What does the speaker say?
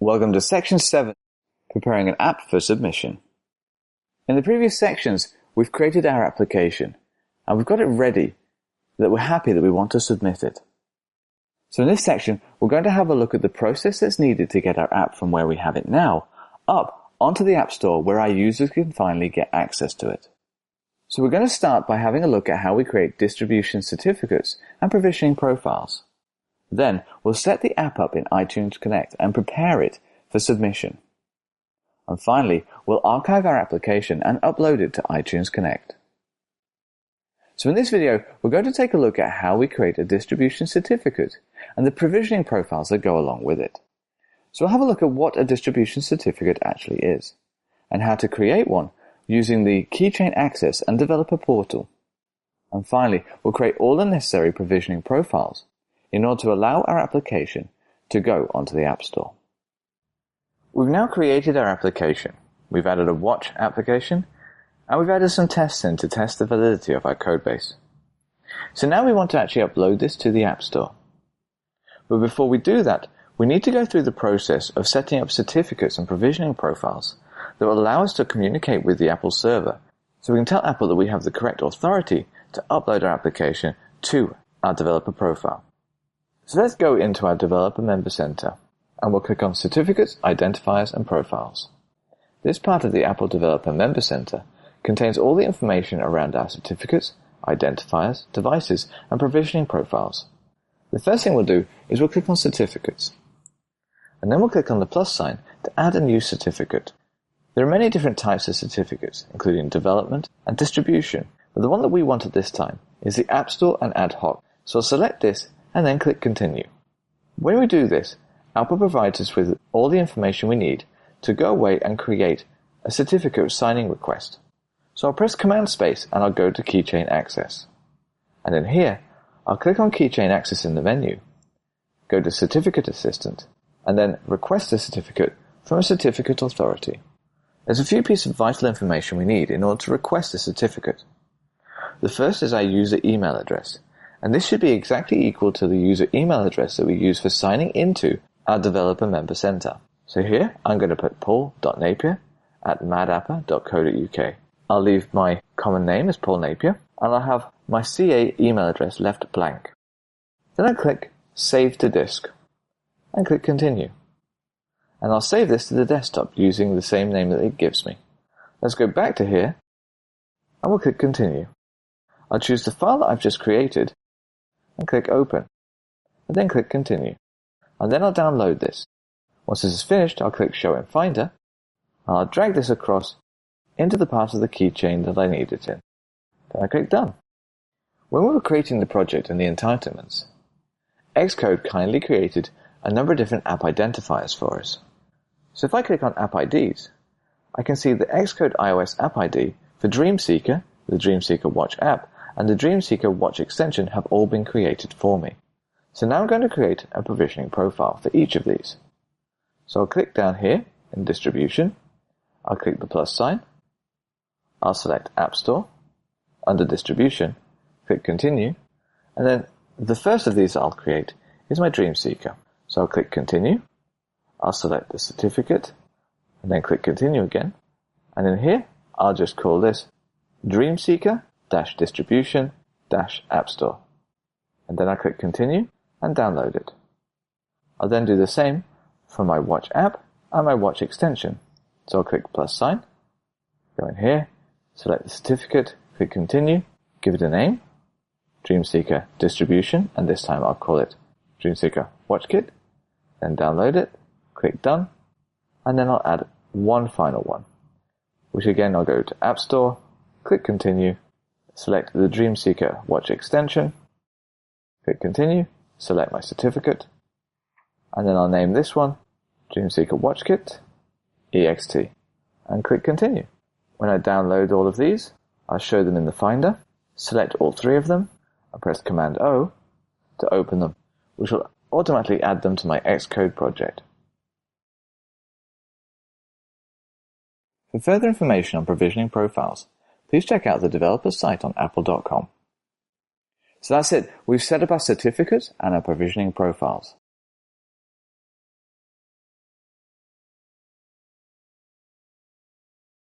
Welcome to Section 7, Preparing an App for Submission. In the previous sections, we've created our application, and we've got it ready, that we're happy that we want to submit it. So in this section, we're going to have a look at the process that's needed to get our app from where we have it now, up onto the App Store where our users can finally get access to it. So we're going to start by having a look at how we create distribution certificates and provisioning profiles. Then we'll set the app up in iTunes Connect and prepare it for submission. And finally, we'll archive our application and upload it to iTunes Connect. So in this video, we're going to take a look at how we create a distribution certificate and the provisioning profiles that go along with it. So we'll have a look at what a distribution certificate actually is, and how to create one using the Keychain Access and Developer Portal. And finally, we'll create all the necessary provisioning profiles in order to allow our application to go onto the App Store. We've now created our application. We've added a watch application, and we've added some tests in to test the validity of our codebase. So now we want to actually upload this to the App Store. But before we do that, we need to go through the process of setting up certificates and provisioning profiles that will allow us to communicate with the Apple server, so we can tell Apple that we have the correct authority to upload our application to our developer profile. So let's go into our Developer Membercenter, and we'll click on Certificates, Identifiers and Profiles. This part of the Apple Developer Membercenter contains all the information around our certificates, identifiers, devices, and provisioning profiles. The first thing we'll do is we'll click on Certificates, and then we'll click on the plus sign to add a new certificate. There are many different types of certificates, including development and distribution, but the one that we want at this time is the App Store and Ad Hoc, so I'll select this and then click Continue. When we do this, Apple provides us with all the information we need to go away and create a certificate signing request. So I'll press Command Space and I'll go to Keychain Access. And in here, I'll click on Keychain Access in the menu, go to Certificate Assistant, and then request a certificate from a certificate authority. There's a few pieces of vital information we need in order to request a certificate. The first is our user email address, and this should be exactly equal to the user email address that we use for signing into our Developer Membercenter. So here, I'm going to put paul.napier@madapper.co.uk. I'll leave my common name as Paul Napier, and I'll have my CA email address left blank. Then I'll click Save to Disk, and click Continue. And I'll save this to the desktop using the same name that it gives me. Let's go back to here, and we'll click Continue. I'll choose the file that I've just created, and click Open, and then click Continue. And then I'll download this. Once this is finished, I'll click Show in Finder, and I'll drag this across into the part of the keychain that I need it in. Then I click Done. When we were creating the project and the entitlements, Xcode kindly created a number of different app identifiers for us. So if I click on App Ids, I can see the Xcode iOS App ID for Dreamseeker, the Dreamseeker Watch app, and the Dreamseeker Watch extension have all been created for me. So now I'm going to create a provisioning profile for each of these. So I'll click down here in Distribution, I'll click the plus sign, I'll select App Store, under Distribution, click Continue, and then the first of these I'll create is my Dreamseeker. So I'll click Continue, I'll select the certificate, and then click Continue again, and in here I'll just call this Dreamseeker-Distribution-App Store. And then I click Continue and download it. I'll then do the same for my Watch app and my Watch extension. So I'll click plus sign, go in here, select the certificate, click Continue, give it a name, Dreamseeker Distribution, and this time I'll call it Dreamseeker Watch Kit, then download it, click Done, and then I'll add one final one, which again I'll go to App Store, click Continue, select the Dreamseeker Watch extension, click Continue, select my certificate, and then I'll name this one Dreamseeker Watch Kit EXT, and click Continue. When I download all of these, I'll show them in the Finder, select all three of them, and press Command O to open them, which will automatically add them to my Xcode project. For further information on provisioning profiles, please check out the developer site on apple.com. So that's it. We've set up our certificates and our provisioning profiles.